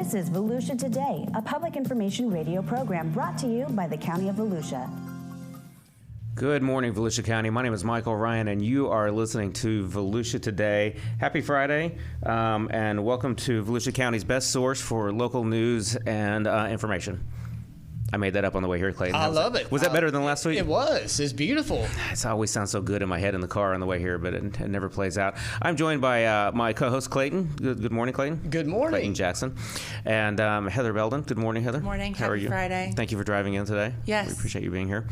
This is Volusia Today, a public information radio program brought to you by the County of Volusia. Good morning, Volusia County. My name is Michael Ryan, and you are listening to Volusia Today. Happy Friday, and welcome to Volusia County's best source for local news and information. I made that up on the way here, Clayton. I love it. Was that better than last week? It was. It's beautiful. It always sounds so good in my head in the car on the way here, but it never plays out. I'm joined by my co-host, Clayton. Good morning, Clayton. Good morning. Clayton Jackson. And Heather Belden. Good morning, Heather. Good morning. How are you? Friday. Thank you for driving in today. Yes. We appreciate you being here.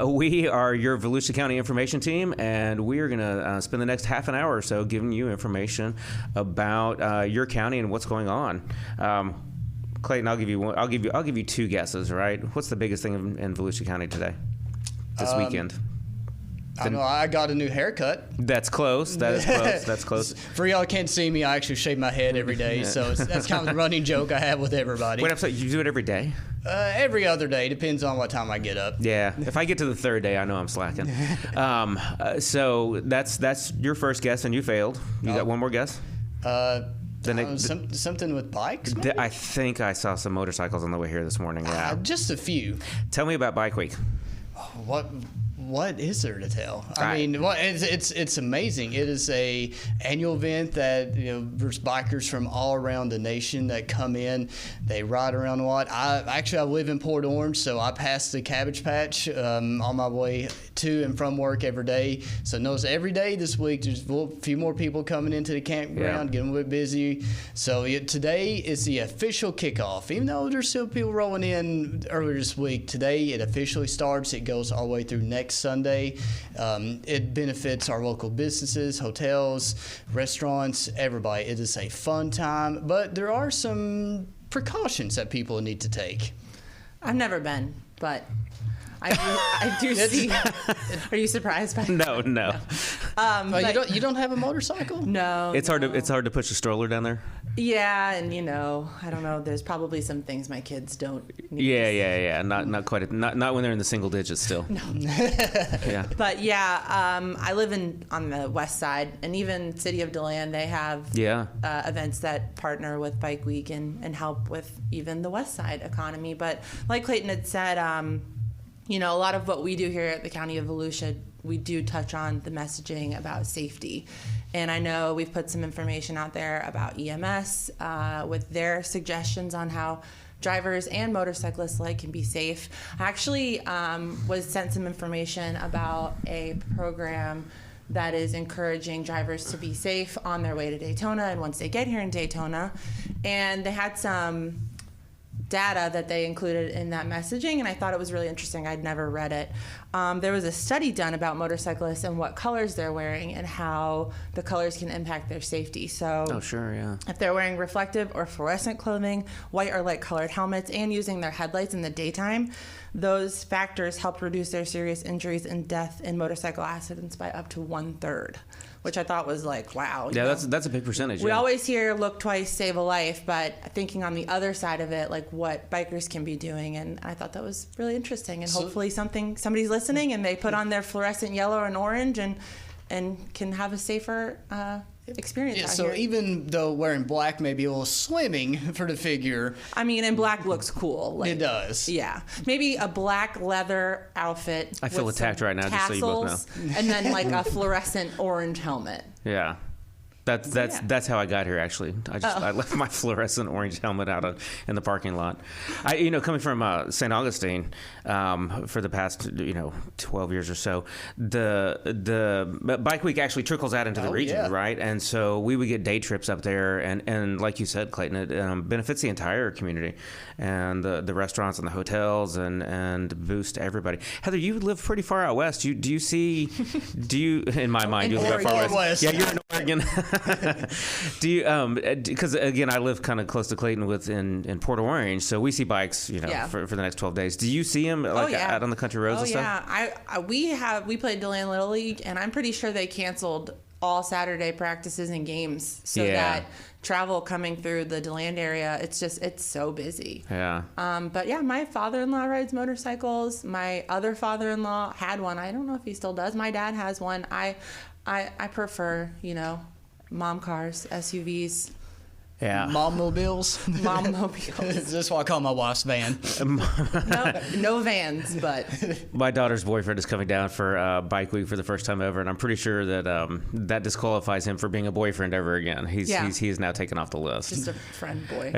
We are your Volusia County information team, and we are going to spend the next half an hour or so giving you information about your county and what's going on. Clayton, I'll give you two guesses. Right? What's the biggest thing in Volusia County today? This weekend. I know I got a new haircut. That's close. That is close. That's close. For y'all who can't see me, I actually shave my head every day, so that's kind of the running joke I have with everybody. Wait, I'm sorry, you do it every day? Every other day. Depends on what time I get up. Yeah. If I get to the third day, I know I'm slacking. So that's your first guess, and you failed. You got one more guess? Something with bikes, maybe? I think I saw some motorcycles on the way here this morning. Yeah. Just a few. Tell me about Bike Week. What is there to tell? I mean, it's amazing. It is a annual event that there's bikers from all around the nation that come in. They ride around a lot. I live in Port Orange, so I pass the Cabbage Patch on my way to and from work every day. So notice every day this week there's a few more people coming into the campground, getting a bit busy. So today is the official kickoff. Even though there's still people rolling in earlier this week, today it officially starts. It goes all the way through next Sunday. It benefits our local businesses, hotels, restaurants, everybody. It is a fun time, but there are some precautions that people need to take. I've never been, but I do see. Are you surprised by that? No. You don't have a motorcycle? No. It's hard to push a stroller down there. Yeah, and I don't know. There's probably some things my kids don't need. Yeah. Not quite. Not when they're in the single digits still. No. Yeah. But I live on the west side, and even City of DeLand, they have events that partner with Bike Week and help with even the west side economy. But like Clayton had said, a lot of what we do here at the County of Volusia, we do touch on the messaging about safety. And I know we've put some information out there about EMS with their suggestions on how drivers and motorcyclists alike can be safe. I actually was sent some information about a program that is encouraging drivers to be safe on their way to Daytona and once they get here in Daytona. And they had some data that they included in that messaging, and I thought it was really interesting. I'd never read it. There was a study done about motorcyclists and what colors they're wearing and how the colors can impact their safety. So, if they're wearing reflective or fluorescent clothing, white or light colored helmets, and using their headlights in the daytime, those factors help reduce their serious injuries and death in motorcycle accidents by up to 1/3. Which I thought was like, wow. Yeah, that's a big percentage. We always hear look twice, save a life, but thinking on the other side of it, like what bikers can be doing, and I thought that was really interesting. And hopefully somebody's listening and they put on their fluorescent yellow and orange and can have a safer experience out so here. Even though wearing black may be a little swimming for the figure. I mean, and black looks cool. It does. Yeah. Maybe a black leather outfit. I feel attacked right now, just so you both know. And then like a fluorescent orange helmet. Yeah. That's how I got here. Actually, I left my fluorescent orange helmet out in the parking lot. Coming from St. Augustine for the past 12 years or so, the Bike Week actually trickles out into the region, right? And so we would get day trips up there, and like you said, Clayton, it benefits the entire community and the restaurants and the hotels and boost everybody. Heather, you live pretty far out west. Do you in my mind you live far west? Yeah, you're in Oregon. Do you because again I live kind of close to Clayton in Port Orange, so we see bikes for the next 12 days. Do you see them out on the country roads and stuff? We played DeLand Little League, and I'm pretty sure they canceled all Saturday practices and games so that travel coming through the DeLand area, it's so busy. But my father-in-law rides motorcycles. My other father-in-law had one. I don't know if he still does. My dad has one. I prefer mom cars, SUVs. Yeah. Mom-mobiles. Mom-mobiles. That's why I call my wife's van. No vans, but My daughter's boyfriend is coming down for Bike Week for the first time ever, and I'm pretty sure that that disqualifies him for being a boyfriend ever again. He's now taken off the list. just a friend boy.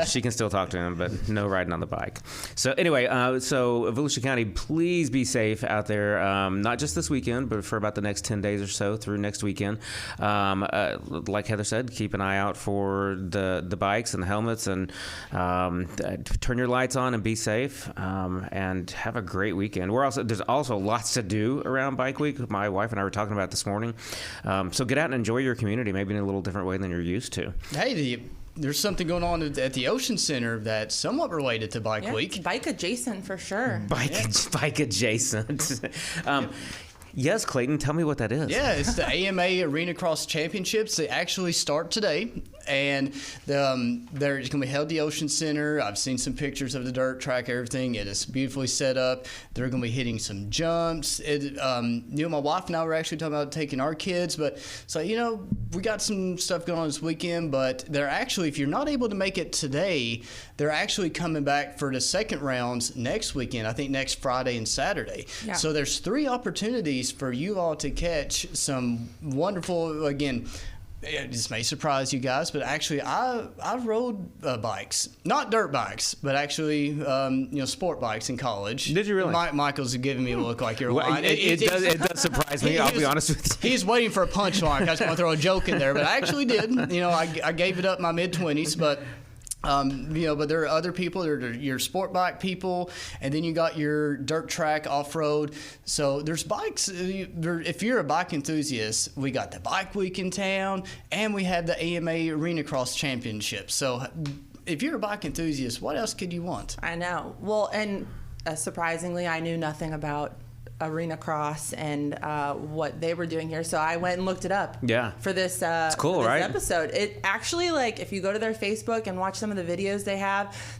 She can still talk to him, but no riding on the bike. So anyway, so Volusia County, please be safe out there, not just this weekend, but for about the next 10 days or so through next weekend. Like Heather said, keep an eye out for the bikes and the helmets, and turn your lights on and be safe, and have a great weekend. There's also lots to do around Bike Week. My wife and I were talking about it this morning. So get out and enjoy your community, maybe in a little different way than you're used to. Hey, there's something going on at the Ocean Center that's somewhat related to Bike Week. Bike adjacent for sure. Bike adjacent. Yes, Clayton, tell me what that is. Yeah, it's the AMA Arenacross Championships. They actually start today, and they're going to be held at the Ocean Center. I've seen some pictures of the dirt track, everything. It is beautifully set up. They're going to be hitting some jumps. My wife and I were actually talking about taking our kids, but so we got some stuff going on this weekend, but they're actually, if you're not able to make it today, they're actually coming back for the second rounds next weekend, I think next Friday and Saturday. Yeah. So there's 3 opportunities for you all to catch some wonderful, again, this may surprise you guys, but actually I rode bikes, not dirt bikes, but actually sport bikes in college. Did you really? Michael's giving me a look like you're lying. It does surprise me. I'll be honest with you. He's waiting for a punchline. I just want to throw a joke in there, but I actually did. I gave it up my mid-20s, but. But there are other people. There are your sport bike people, and then you got your dirt track off-road. So there's bikes. If you're a bike enthusiast, we got the Bike Week in town, and we have the AMA Arenacross Championships. So if you're a bike enthusiast, what else could you want? I know. Well, and surprisingly, I knew nothing about Arenacross and what they were doing here, so I went and looked it up. Yeah, for this. It's cool, right? Episode. It actually, if you go to their Facebook and watch some of the videos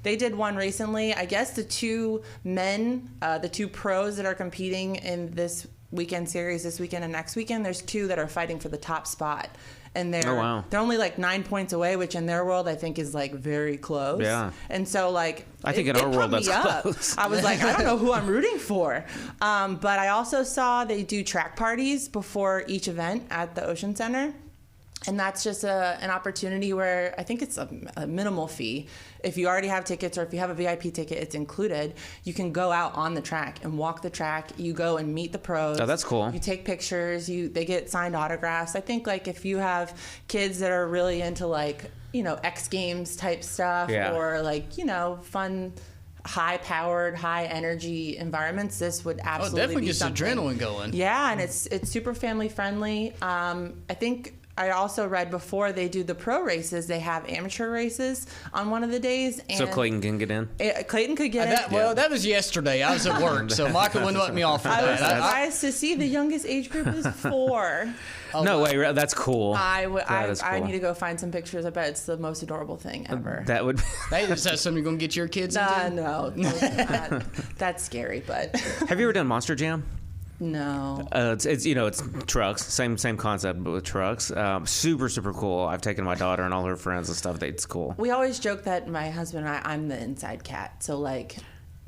they did one recently. I guess the 2 men, the 2 pros that are competing in this weekend series, this weekend and next weekend, there's 2 that are fighting for the top spot. And they're only 9 points away, which in their world I think is very close. Yeah. And so I think in our world that's close. I was I don't know who I'm rooting for. But I also saw they do track parties before each event at the Ocean Center. And that's just an opportunity where I think it's a minimal fee. If you already have tickets or if you have a VIP ticket, it's included. You can go out on the track and walk the track. You go and meet the pros. Oh, that's cool. You take pictures. They get signed autographs. I think if you have kids that are really into X Games type stuff or fun, high-powered, high-energy environments, this would absolutely definitely be gets adrenaline going. Yeah, and it's super family-friendly. I think I also read before they do the pro races, they have amateur races on one of the days. And so Clayton can get in? Clayton could get in. Well, that was yesterday. I was at work, so Michael wouldn't let me off for that. I was surprised to see the youngest age group is 4. No way, that's cool. I need to go find some pictures. I bet it's the most adorable thing ever. That would. Hey, is that something you're going to get your kids into? No. That's scary, but. Have you ever done Monster Jam? No. It's trucks, same concept, but with trucks. Super cool. I've taken my daughter and all her friends and stuff. It's cool. We always joke that my husband and I'm the inside cat. So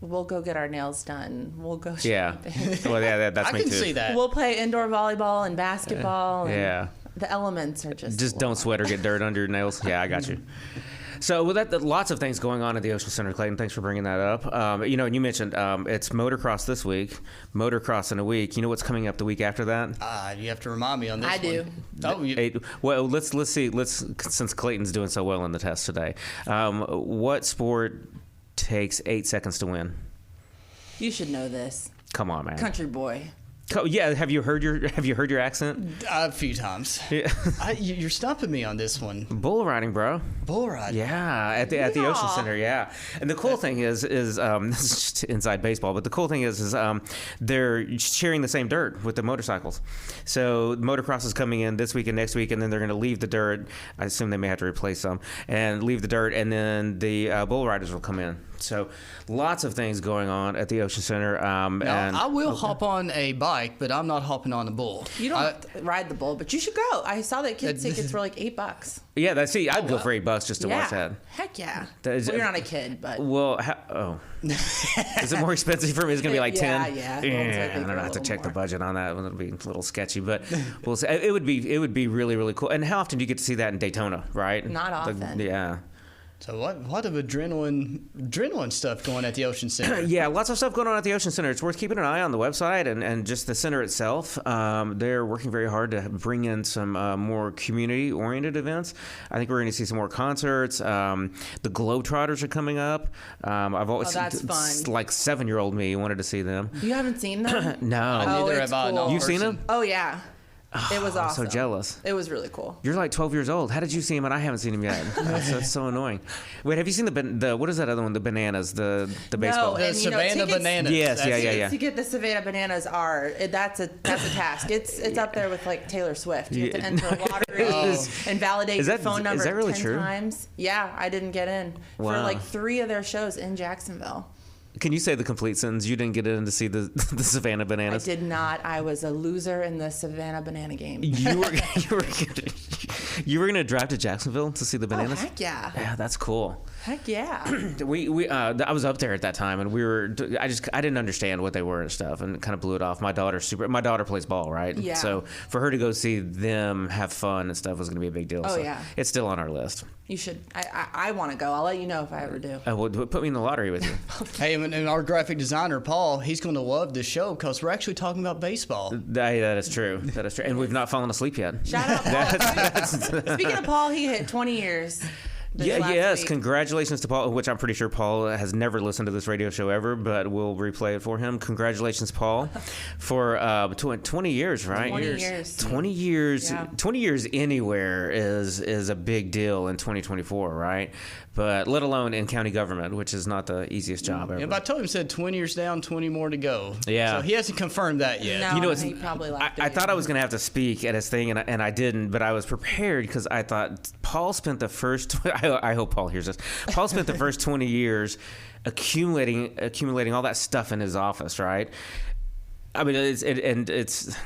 we'll go get our nails done. We'll go shopping. Yeah. Well, yeah, that's me too. I can see that. We'll play indoor volleyball and basketball. Yeah. The elements are just don't sweat or get dirt under your nails. Yeah, I got you. So with that, lots of things going on at the Ocean Center, Clayton. Thanks for bringing that up. And you mentioned it's motocross this week, motocross in a week. You know what's coming up the week after that? You have to remind me on this. I do. Well, let's see. Since Clayton's doing so well in the test today, what sport takes 8 seconds to win? You should know this. Come on, man. Country boy. Yeah, have you heard your accent? A few times. Yeah. You're stumping me on this one. Bull riding, bro. Bull riding. Yeah, at the Ocean Center. Yeah, and the cool thing is this is just inside baseball, but the cool thing is they're sharing the same dirt with the motorcycles. So motocross is coming in this week and next week, and then they're going to leave the dirt. I assume they may have to replace some and leave the dirt, and then the bull riders will come in. So lots of things going on at the Ocean Center. Now, I will hop on a bike bike, but I'm not hopping on the bull. You don't have to ride the bull, but you should go. I saw that kids' tickets were like $8. Yeah, I'd go for $8 just to watch that. Heck yeah. Well, you're not a kid, but. Well, is it more expensive for me? It's going to be like 10? Yeah. I don't know. I have to check the budget on that. It'll be a little sketchy, but we'll see. It would be really, really cool. And how often do you get to see that in Daytona, right? Not often. Yeah. So what of adrenaline stuff going at the Ocean Center? Yeah, lots of stuff going on at the Ocean Center. It's worth keeping an eye on the website and just the center itself. They're working very hard to bring in some more community-oriented events. I think we're going to see some more concerts. The Globetrotters are coming up. I've always that's fun. Like 7-year-old me wanted to see them. You haven't seen them? No. Neither have I. Cool. You've seen them? Oh, yeah. It was awesome. I'm so jealous. It was really cool. You're like 12 years old. How did you see him and I haven't seen him yet? That's so annoying. Wait, have you seen the what is that other one? The bananas, the baseball. No, The and, Savannah Bananas. Yes, yeah. To get the Savannah Bananas that's a task. It's up there with like Taylor Swift. You have to enter a lottery and validate your phone number is that really 10 true? times. Yeah, I didn't get in for like 3 of their shows in Jacksonville. Can you say the complete sentence? You didn't get in to see the Savannah Bananas? I did not. I was a loser in the Savannah Banana game. You were gonna drive to Jacksonville to see the Bananas? Oh, heck yeah. Yeah, that's cool. Heck yeah. I was up there at that time, and I didn't understand what they were and stuff, and kind of blew it off. My daughter plays ball, right? Yeah. So for her to go see them have fun and stuff was gonna be a big deal. Oh, so yeah. It's still on our list. You should. I want to go. I'll let you know if I ever do. Well, put me in the lottery with you. Hey, and our graphic designer, Paul, he's going to love this show because we're actually talking about baseball. That is true. That is true. And we've not fallen asleep yet. Shout out Paul. Speaking of Paul, he hit 20 years. Yes, week. Congratulations to Paul, which I'm pretty sure Paul has never listened to this radio show ever, but we'll replay it for him. Congratulations, Paul, for 20 years, right? 20 years. 20 years. Yeah. 20 years anywhere is a big deal in 2024, right? But let alone in county government, which is not the easiest job ever. Yeah, but I told him, said 20 years down, 20 more to go. Yeah. So he hasn't confirmed that yet. No, You know, he probably laughed I at thought you. I was going to have to speak at his thing, and I didn't, but I was prepared because I thought Paul spent the first, I hope Paul hears this, Paul spent the first 20 years accumulating all that stuff in his office, right? I mean, it's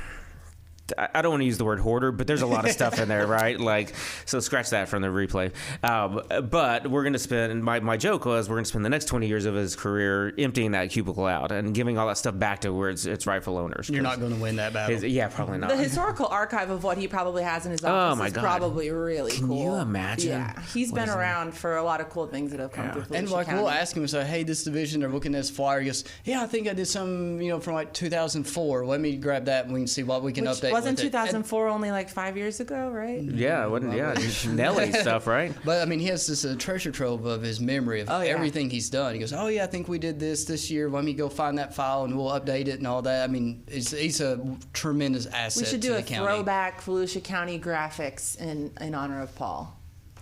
I don't want to use the word hoarder, but there's a lot of stuff in there, right? Like, so scratch that from the replay. But we're going to spend, my joke was we're going to spend the next 20 years of his career emptying that cubicle out and giving all that stuff back to where its rightful owners. You're not going to win that battle. Yeah, probably not. The historical archive of what he probably has in his office is probably really cool. Can you imagine? Yeah, he's been around for a lot of cool things that have come through Volusia And like County. we'll ask him, say, hey, this division, they're looking at his flyer. He goes, yeah, I think I did some, from like 2004. Let me grab that and we can see what we can update. Wasn't with it. 2004 only like 5 years ago, right? Yeah, it wasn't. Yeah, Nelly stuff, right? But I mean, he has this treasure trove of his memory of everything he's done. He goes, oh yeah, I think we did this year. Let me go find that file and we'll update it and all that. I mean, he's a tremendous asset. We should do to a the county. throwback Volusia County graphics in honor of Paul.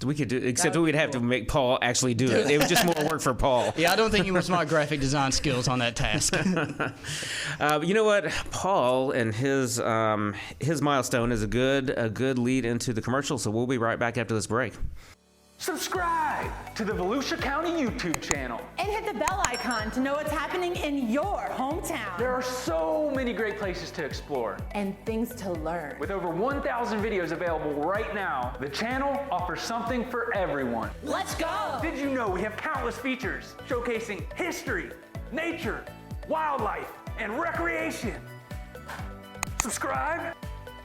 We could do, except would be we'd have to cool. make Paul actually do it. It was just more work for Paul. Yeah, I don't think he wants my graphic design skills on that task. You know what, Paul and his milestone is a good lead into the commercial. So we'll be right back after this break. Subscribe to the Volusia County YouTube channel. And hit the bell icon to know what's happening in your hometown. There are so many great places to explore. And things to learn. With over 1,000 videos available right now, the channel offers something for everyone. Let's go! Did you know we have countless features showcasing history, nature, wildlife, and recreation? Subscribe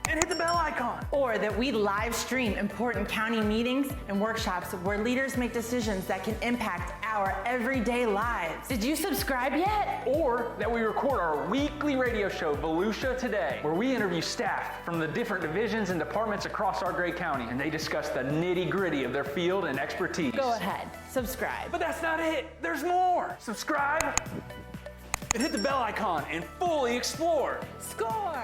and hit the bell icon. Or that we live stream important county meetings and workshops where leaders make decisions that can impact our everyday lives. Did you subscribe yet? Or that we record our weekly radio show, Volusia Today, where we interview staff from the different divisions and departments across our great county, and they discuss the nitty-gritty of their field and expertise. Go ahead, subscribe. But that's not it. There's more. Subscribe and hit the bell icon and fully explore. Score!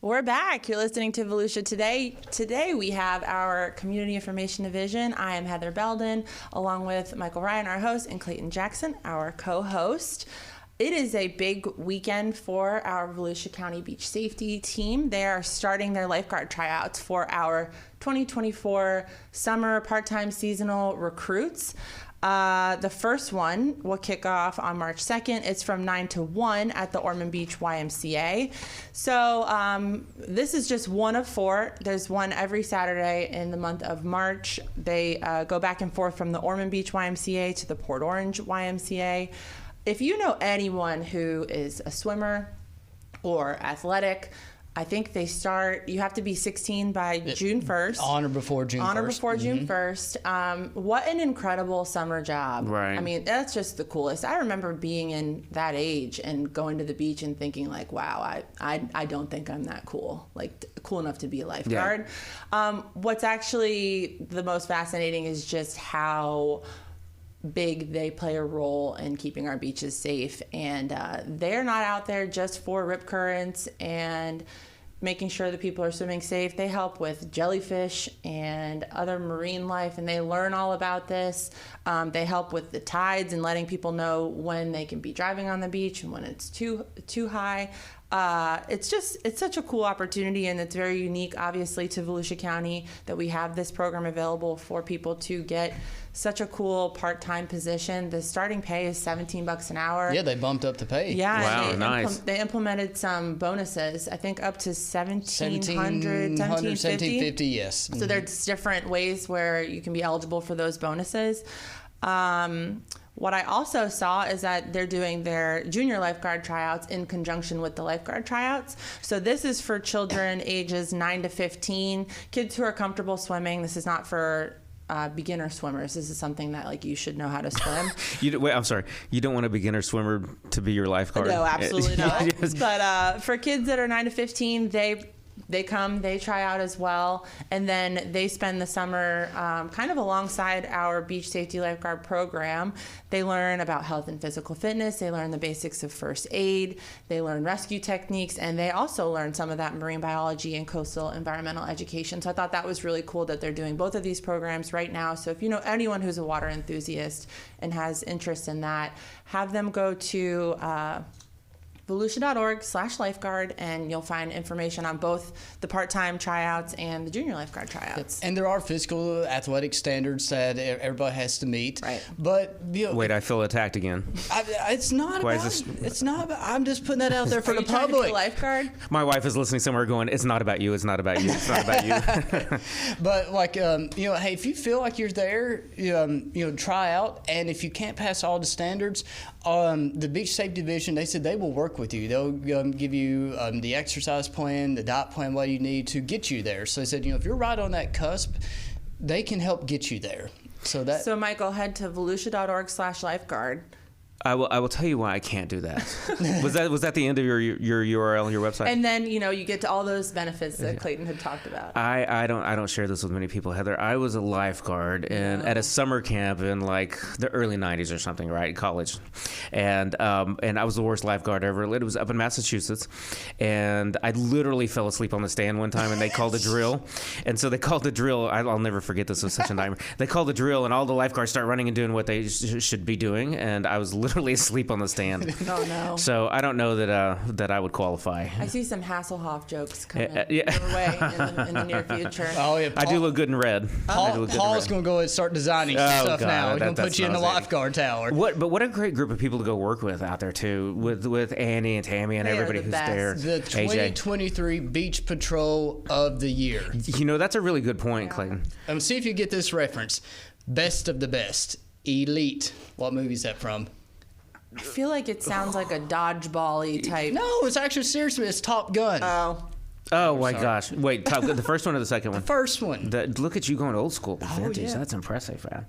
We're back. You're listening to Volusia Today. Today we have our Community Information Division. I am Heather Belden, along with Michael Ryan, our host, and Clayton Jackson, our co-host. It is a big weekend for our Volusia County Beach Safety team. They are starting their lifeguard tryouts for our 2024 summer part-time seasonal recruits. The first one will kick off on March 2nd. It's from 9 to 1 at the Ormond Beach YMCA. So this is just one of 4. There's one every Saturday in the month of March. They go back and forth from the Ormond Beach YMCA to the Port Orange YMCA. If you know anyone who is a swimmer or athletic, I think they start, you have to be 16 by June 1st. On or before June 1st. On or before June 1st. What an incredible summer job. Right. I mean, that's just the coolest. I remember being in that age and going to the beach and thinking like, wow, I don't think I'm that cool. Like cool enough to be a lifeguard. Yeah. What's actually the most fascinating is just how big they play a role in keeping our beaches safe, and they're not out there just for rip currents and making sure that people are swimming safe. They help with jellyfish and other marine life, and they learn all about this. They help with the tides and letting people know when they can be driving on the beach and when it's too high. It's such a cool opportunity, and it's very unique, obviously, to Volusia County that we have this program available for people to get such a cool part-time position. The starting pay is $17 an hour. Yeah, they bumped up the pay. Yeah, wow, nice. They implemented some bonuses. I think up to $1,700, $1,750, yes. So there's different ways where you can be eligible for those bonuses. What I also saw is that they're doing their junior lifeguard tryouts in conjunction with the lifeguard tryouts. So this is for children ages 9 to 15, kids who are comfortable swimming. This is not for beginner swimmers. This is something that like you should know how to swim. Wait, I'm sorry. You don't want a beginner swimmer to be your lifeguard? No, absolutely not. But for kids that are 9 to 15, they come, they try out as well, and then they spend the summer kind of alongside our beach safety lifeguard program. They learn about health and physical fitness, they learn the basics of first aid, they learn rescue techniques, and they also learn some of that marine biology and coastal environmental education. So I thought that was really cool that they're doing both of these programs right now. So if you know anyone who's a water enthusiast and has interest in that, have them go to volusia.org/lifeguard, and you'll find information on both the part-time tryouts and the junior lifeguard tryouts. And there are physical athletic standards that everybody has to meet. Right. But wait, I feel attacked again. It's not Why about. is this? It's not about. I'm just putting that out there for Are the you trying to be public. a lifeguard? My wife is listening somewhere going, it's not about you, it's not about you, it's not about you. But like, hey, if you feel like you're there, try out. And if you can't pass all the standards, the Beach Safety Division, they said they will work with you. They'll give you the exercise plan, the diet plan, what you need to get you there. So they said, if you're right on that cusp, they can help get you there. So Michael, head to volusia.org/lifeguard. I will tell you why I can't do that. Was that the end of your URL, your website? And then you get to all those benefits that Clayton had talked about. I don't share this with many people, Heather. I was a lifeguard at a summer camp in like the early '90s or something, right? College, and I was the worst lifeguard ever. It was up in Massachusetts, and I literally fell asleep on the stand one time, and they called a drill, and so they called the drill. I'll never forget this. It was such a nightmare. They called the drill, and all the lifeguards start running and doing what they should be doing, and I was literally asleep on the stand. Oh no! So I don't know that I would qualify. I see some Hasselhoff jokes coming your way in the near future. Oh yeah, I do look good in red. Paul's going to go ahead and start designing some stuff God, now. He's going to put you in the lifeguard tower. What a great group of people to go work with out there too, with Annie and Tammy and They are everybody the who's best. there. The 2023 Beach Patrol of the Year. That's a really good point, Clayton. See if you get this reference. Best of the best. Elite. What movie is that from? I feel like it sounds like a dodgeball-y type. No, it's actually seriously. It's Top Gun. Oh my gosh! Wait, the first one or the second one? First one. Look at you going old school. Vintage. Yeah. That's impressive, man.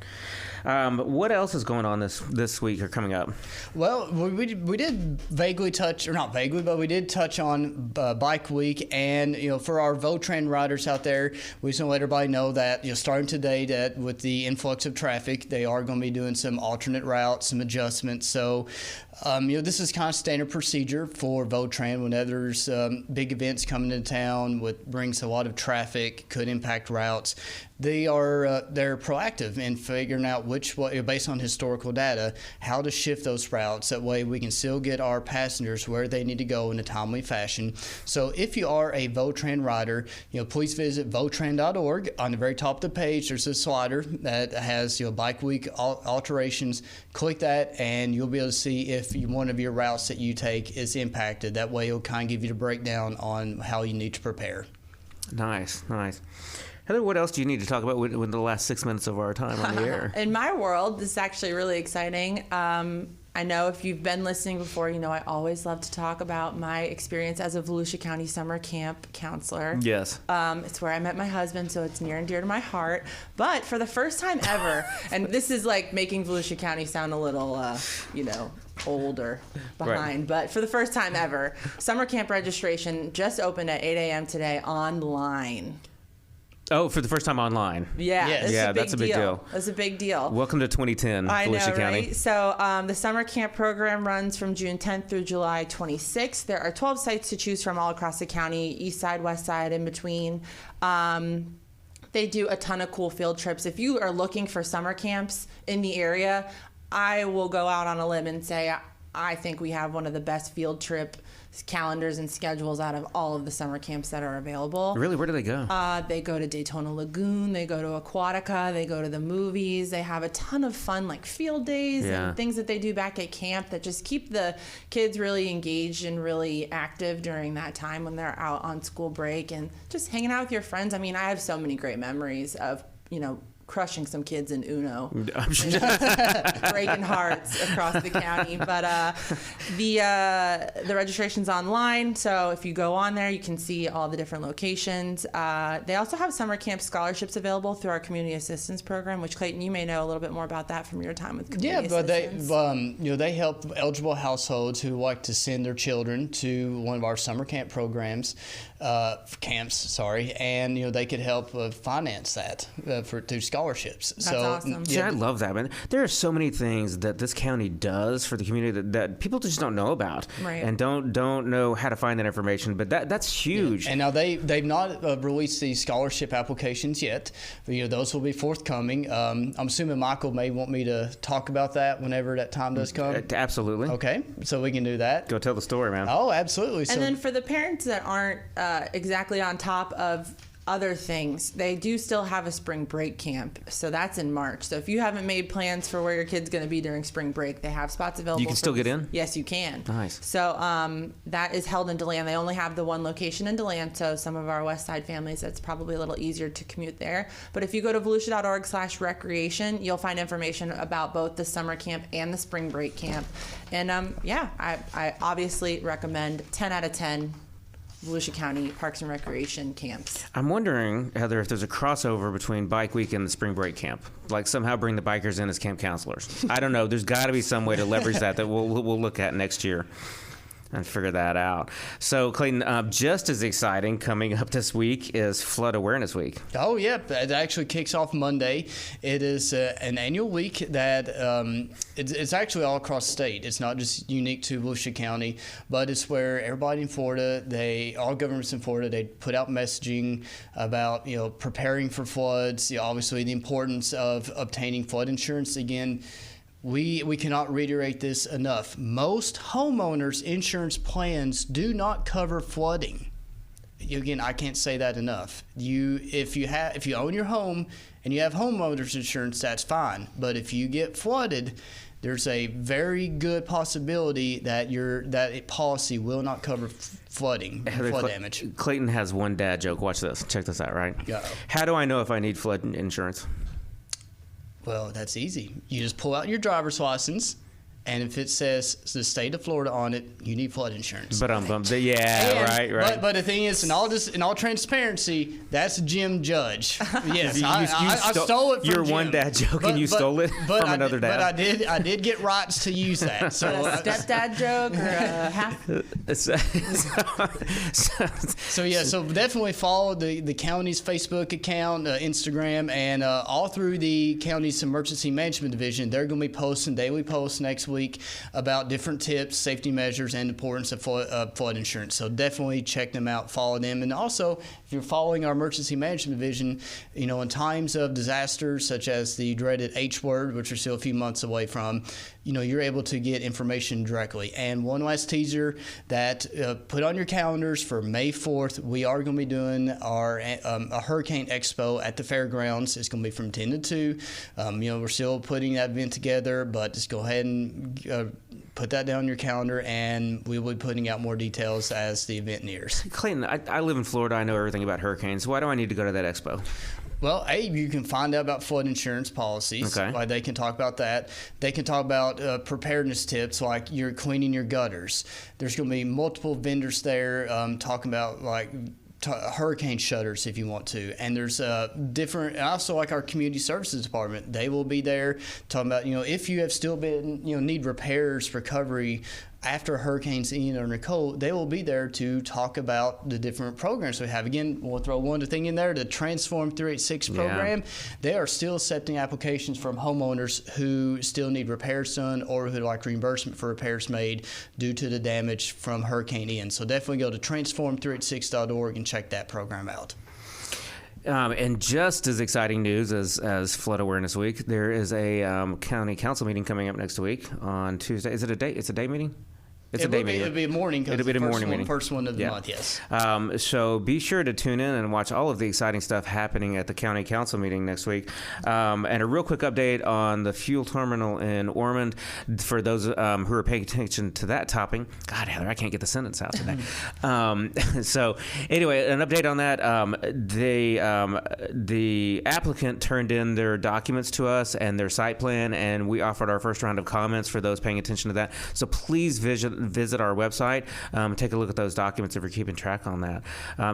What else is going on this week or coming up? Well, we did vaguely touch, or not vaguely, but we did touch on Bike Week, and for our Votran riders out there, we just want to let everybody know that starting today, that with the influx of traffic, they are going to be doing some alternate routes, some adjustments. So, this is kind of standard procedure for Votran whenever there's big events coming into town, brings a lot of traffic, could impact routes. they're proactive in figuring out which way, based on historical data, how to shift those routes. That way we can still get our passengers where they need to go in a timely fashion. So if you are a Votran rider, please visit Votran.org. On the very top of the page, there's a slider that has Bike Week alterations. Click that, and you'll be able to see if one of your routes that you take is impacted. That way it'll kind of give you the breakdown on how you need to prepare. Nice. Heather, what else do you need to talk about with the last 6 minutes of our time on the air? In my world, this is actually really exciting. I know if you've been listening before, I always love to talk about my experience as a Volusia County summer camp counselor. Yes. It's where I met my husband, so it's near and dear to my heart. But for the first time ever, and this is like making Volusia County sound a little, old or behind, right. But for the first time ever, summer camp registration just opened at 8 a.m. today online. Oh, for the first time online. Yeah, yes. That's a big deal. That's a big deal. Welcome to 2010, Volusia County. Right? So the summer camp program runs from June 10th through July 26th. There are 12 sites to choose from all across the county, east side, west side, in between. They do a ton of cool field trips. If you are looking for summer camps in the area, I will go out on a limb and say I think we have one of the best field trip calendars and schedules out of all of the summer camps that are available. Really? Where do they go? They go to Daytona Lagoon, they go to Aquatica, they go to the movies. They have a ton of fun field days and things that they do back at camp that just keep the kids really engaged and really active during that time when they're out on school break and just hanging out with your friends. I mean, I have so many great memories of, crushing some kids in Uno. I'm sure. Breaking hearts across the county. But the registration's online, so if you go on there, you can see all the different locations. They also have summer camp scholarships available through our community assistance program, which, Clayton, you may know a little bit more about that from your time with community assistance. But they help eligible households who like to send their children to one of our summer camp programs, and they could help finance that through scholarships. That's awesome. See, I love that, man. There are so many things that this county does for the community that people just don't know about, right. And don't know how to find that information. But that's huge. Yeah. And now they've not released these scholarship applications yet. Those will be forthcoming. I'm assuming Michael may want me to talk about that whenever that time does come. Absolutely. Okay, so we can do that. Go tell the story, man. Oh, absolutely. And then for the parents that aren't exactly on top of other things, they do still have a spring break camp, so that's in March. So if you haven't made plans for where your kid's going to be during spring break, they have spots available. You can still get in? Yes, you can. Nice. So that is held in DeLand. They only have the one location in DeLand, so some of our west side families, it's probably a little easier to commute there. But if you go to volusia.org/recreation, you'll find information about both the summer camp and the spring break camp. And I obviously recommend 10 out of 10 Volusia County Parks and Recreation camps. I'm wondering, Heather, if there's a crossover between Bike Week and the spring break camp. Like somehow bring the bikers in as camp counselors. I don't know. There's got to be some way to leverage that we'll look at next year and figure that out. So, Clayton, just as exciting coming up this week is Flood Awareness Week. Oh, yeah. It actually kicks off Monday. It is an annual week that it's actually all across the state. It's not just unique to Volusia County, but it's where everybody in Florida, all governments in Florida, they put out messaging about, preparing for floods, obviously the importance of obtaining flood insurance. Again, we cannot reiterate this enough. Most homeowners' insurance plans do not cover flooding. Again, I can't say that enough. If you own your home and you have homeowners insurance, that's fine. But if you get flooded, there's a very good possibility that that policy will not cover flood damage. Clayton has one dad joke. Watch this. Check this out, right? Yeah. How do I know if I need flood insurance? Well, that's easy. You just pull out your driver's license, and if it says the state of Florida on it, you need flood insurance. But right. But the thing is, in all transparency, that's Jim Judge. Yes, I stole it from your Jim. One dad joke, and you stole it from another dad. But I did get rights to use that. So a stepdad joke or a half. So definitely follow the county's Facebook account, Instagram, and all through the county's emergency management division. They're going to be posting daily posts next week week about different tips, safety measures, and importance of flood insurance. So definitely check them out, follow them. And also, if you're following our emergency management division, in times of disasters such as the dreaded H word, which we're still a few months away from, you're able to get information directly. And one last teaser that put on your calendars for May 4th, we are going to be doing our a Hurricane Expo at the fairgrounds. It's going to be from 10 to 2. We're still putting that event together, but just go ahead and put that down on your calendar, and we will be putting out more details as the event nears. Clayton, I live in Florida. I know everything about hurricanes. Why do I need to go to that expo? Well, you can find out about flood insurance policies. Okay. Like they can talk about that. They can talk about preparedness tips, like you're cleaning your gutters. There's going to be multiple vendors there talking about hurricane shutters if you want to. And there's different, also like our community services department, they will be there talking about, if you have still been, need repairs, recovery after Hurricanes Ian or Nicole, they will be there to talk about the different programs we have. Again, we'll throw one thing in there, the Transform 386 program. They are still accepting applications from homeowners who still need repairs done or who would like reimbursement for repairs made due to the damage from Hurricane Ian. So definitely go to transform386.org and check that program out. And just as exciting news as Flood Awareness Week, there is a county council meeting coming up next week on Tuesday. Is it a day? It's a day meeting? It's a day meeting. It'll be a morning. It'll be the morning meeting. First one of the month, yes. So be sure to tune in and watch all of the exciting stuff happening at the county council meeting next week. And a real quick update on the fuel terminal in Ormond for those who are paying attention to that topic. God, Heather, I can't get the sentence out today. So anyway, an update on that. The applicant turned in their documents to us and their site plan, and we offered our first round of comments for those paying attention to that. So please visit our website, take a look at those documents if you're keeping track on that.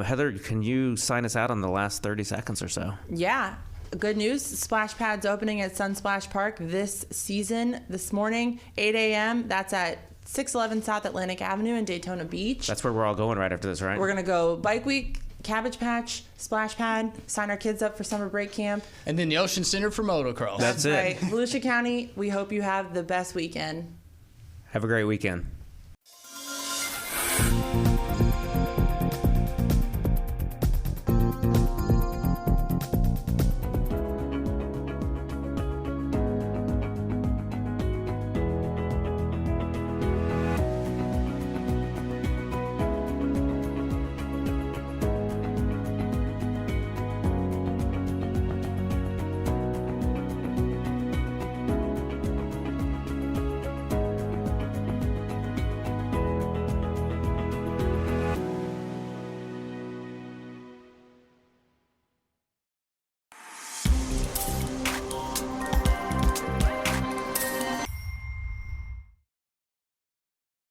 Heather, can you sign us out on the last 30 seconds or so? Yeah. Good news, splash pads opening at Sunsplash Park this season, this morning, 8 a.m. That's at 611 South Atlantic Avenue in Daytona Beach. That's where we're all going right after this, right? We're going to go Bike Week, Cabbage Patch, Splash Pad, sign our kids up for summer break camp. And then the Ocean Center for motocross. That's it. Right. Volusia County, we hope you have the best weekend. Have a great weekend.